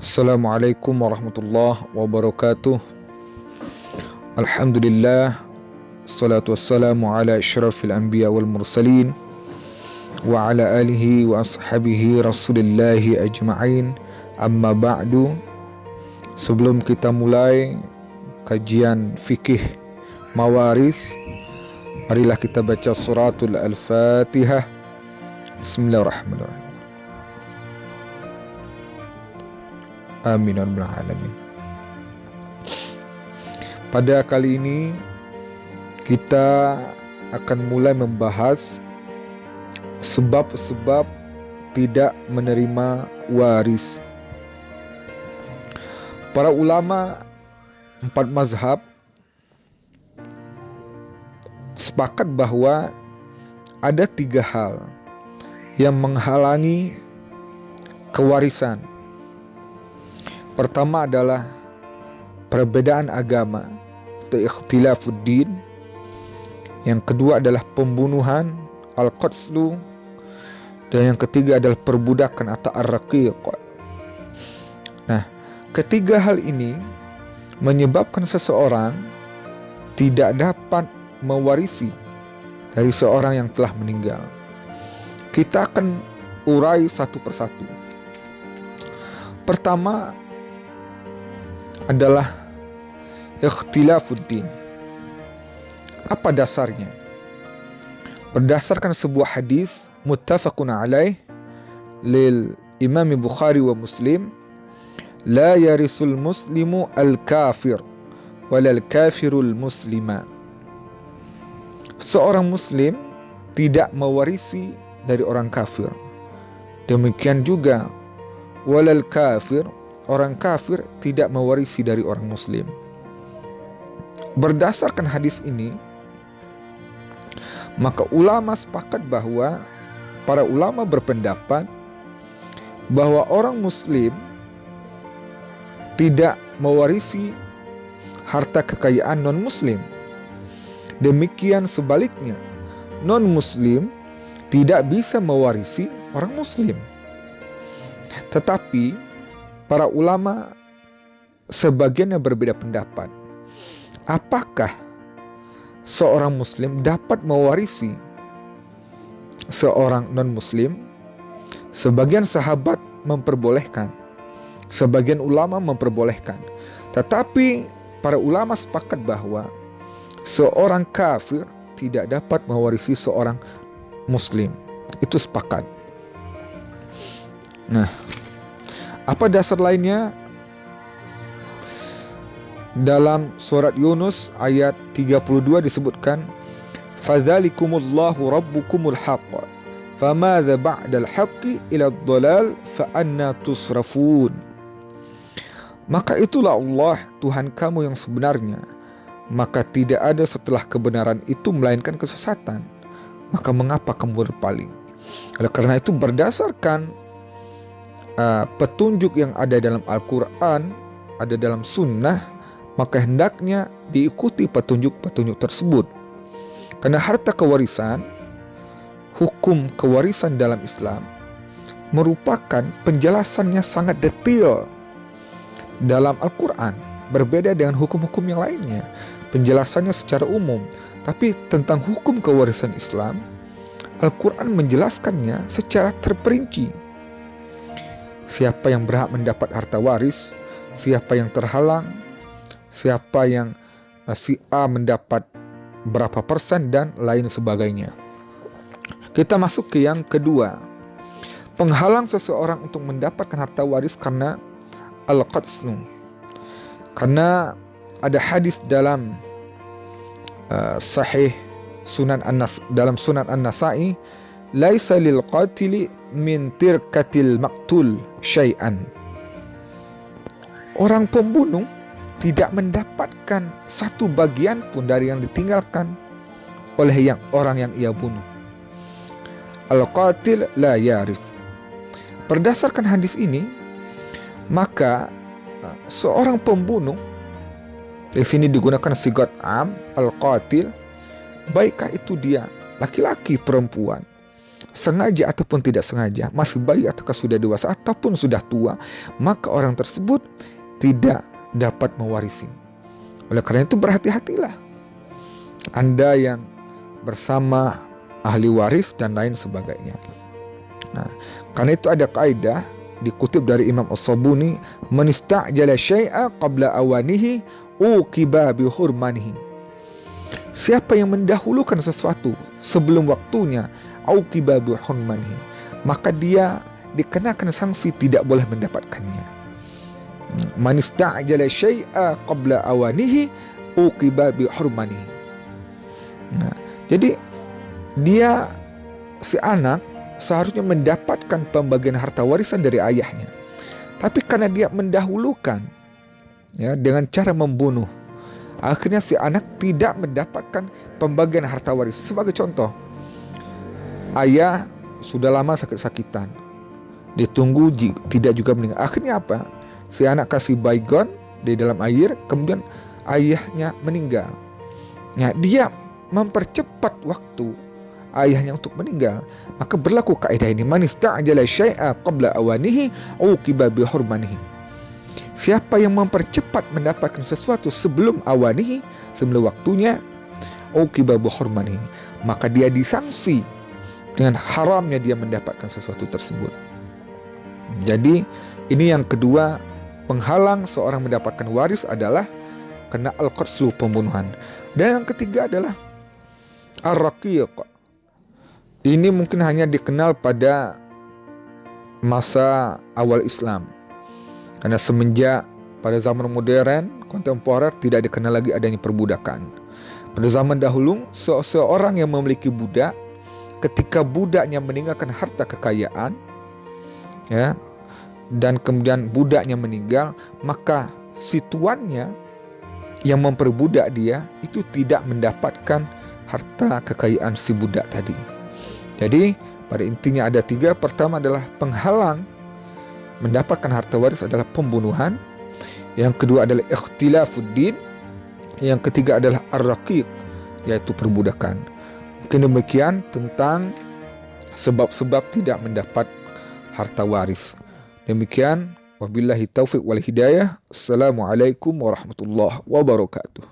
Assalamualaikum warahmatullahi wabarakatuh. Alhamdulillah, salatu wassalamu ala asyrafil anbiya wal mursalin wa ala alihi wa ashabihi rasulillahi ajma'in. Amma ba'du. Sebelum kita mulai kajian fikih mawaris, marilah kita baca suratul al-Fatihah. Bismillahirrahmanirrahim. Amin ya rabbal alamin. Pada kali ini kita akan mulai membahas sebab-sebab tidak menerima waris. Para ulama 4 mazhab sepakat bahwa ada 3 hal yang menghalangi kewarisan. Pertama adalah perbedaan agama atau ikhtilafuddin. Yang kedua adalah pembunuhan al-qatslu, dan yang ketiga adalah perbudakan atau ar-raqiq. Nah, ketiga hal ini menyebabkan seseorang tidak dapat mewarisi dari seorang yang telah meninggal. Kita akan urai satu persatu. Pertama adalah ikhtilafuddin. Apa dasarnya? Berdasarkan sebuah hadis muttafaqun alaih lil Imam Bukhari wa Muslim, la yarisul muslimu al-kafir walal kafirul muslima. Seorang muslim tidak mewarisi dari orang kafir. Demikian juga walal kafir, orang kafir tidak mewarisi dari orang muslim. Berdasarkan hadis ini, maka ulama sepakat bahwa para ulama berpendapat bahwa orang muslim tidak mewarisi harta kekayaan non-muslim. Demikian sebaliknya, non-muslim tidak bisa mewarisi orang muslim. Tetapi para ulama sebagian yang berbeda pendapat. Apakah seorang muslim dapat mewarisi seorang non-muslim? Sebagian sahabat memperbolehkan, sebagian ulama memperbolehkan. Tetapi para ulama sepakat bahwa seorang kafir tidak dapat mewarisi seorang muslim. Itu sepakat. Nah, apa dasar lainnya? Dalam surat Yunus ayat 32 disebutkan, fadzalikumullahu rabbukumul haqq famadza ba'dal haqqi ila ad-dhalal fa anna tusrafun. Maka itulah Allah Tuhan kamu yang sebenarnya, maka tidak ada setelah kebenaran itu melainkan kesesatan. Maka mengapa kamu berpaling? Oleh karena itu, berdasarkan petunjuk yang ada dalam Al-Quran, ada dalam sunnah, maka hendaknya diikuti petunjuk-petunjuk tersebut. Karena harta kewarisan, hukum kewarisan dalam Islam merupakan penjelasannya sangat detail dalam Al-Quran, berbeda dengan hukum-hukum yang lainnya. Penjelasannya secara umum, tapi tentang hukum kewarisan Islam, Al-Quran menjelaskannya secara terperinci. Siapa yang berhak mendapat harta waris, siapa yang terhalang, siapa yang si A mendapat berapa persen, dan lain sebagainya. Kita masuk ke yang kedua. Penghalang seseorang untuk mendapatkan harta waris karena al-qatslu. Karena ada hadis dalam sahih dalam Sunan An-Nasa'i, laisa lil qatili min tirkatil maqtul syai'an. Orang pembunuh tidak mendapatkan satu bagian pun dari yang ditinggalkan oleh orang yang ia bunuh. Al-qatil la yaris. Berdasarkan hadis ini, maka seorang pembunuh, di sini digunakan sigat am, al-qatil, baikkah itu dia laki-laki perempuan, sengaja ataupun tidak sengaja, masih bayi ataukah sudah dewasa ataupun sudah tua, maka orang tersebut tidak dapat mewarisi. Oleh karena itu berhati-hatilah Anda yang bersama ahli waris dan lain sebagainya. Nah, karena itu ada kaidah dikutip dari Imam As-Sabuni, man ista'jala syai'a qabla awanihi uqiba bi hurmanihi. Siapa yang mendahulukan sesuatu sebelum waktunya, uqiba bi hurmanihi, maka dia dikenakan sanksi, tidak boleh mendapatkannya. Man ista'jala syai'a qabla awanihi uqiba bi hurmanihi. Nah, jadi dia, si anak, seharusnya mendapatkan pembagian harta warisan dari ayahnya. Tapi karena dia mendahulukan, ya, dengan cara membunuh, akhirnya si anak tidak mendapatkan pembagian harta waris. Sebagai contoh, ayah sudah lama sakit-sakitan, ditunggu tidak juga meninggal. Akhirnya apa? Si anak kasih baygon di dalam air, kemudian ayahnya meninggal. Nah, dia mempercepat waktu ayahnya untuk meninggal, maka berlaku kaidah ini, man ista'jala syai'a qabla awanihi uqiba bi hurmanihi. Siapa yang mempercepat mendapatkan sesuatu sebelum awanihi, sebelum waktunya, uqiba bi hurmanihi, maka dia disanksi dengan haramnya dia mendapatkan sesuatu tersebut. Jadi ini yang kedua, penghalang seorang mendapatkan waris adalah kena al-qatlu, pembunuhan. Dan yang ketiga adalah ar-raqiq. Ini mungkin hanya dikenal pada masa awal Islam. Karena semenjak pada zaman modern, kontemporer, tidak dikenal lagi adanya perbudakan. Pada zaman dahulu, seorang yang memiliki budak, ketika budaknya meninggalkan harta kekayaan, ya, dan kemudian budaknya meninggal, maka si tuannya yang memperbudak dia itu tidak mendapatkan harta kekayaan si budak tadi. Jadi pada intinya ada tiga. Pertama adalah penghalang mendapatkan harta waris adalah pembunuhan. Yang kedua adalah ikhtilafuddin. Yang ketiga adalah ar-raqiq, yaitu perbudakan. Mungkin demikian tentang sebab-sebab tidak mendapat harta waris. Demikian, wabillahi taufiq wal hidayah. Assalamualaikum warahmatullahi wabarakatuh.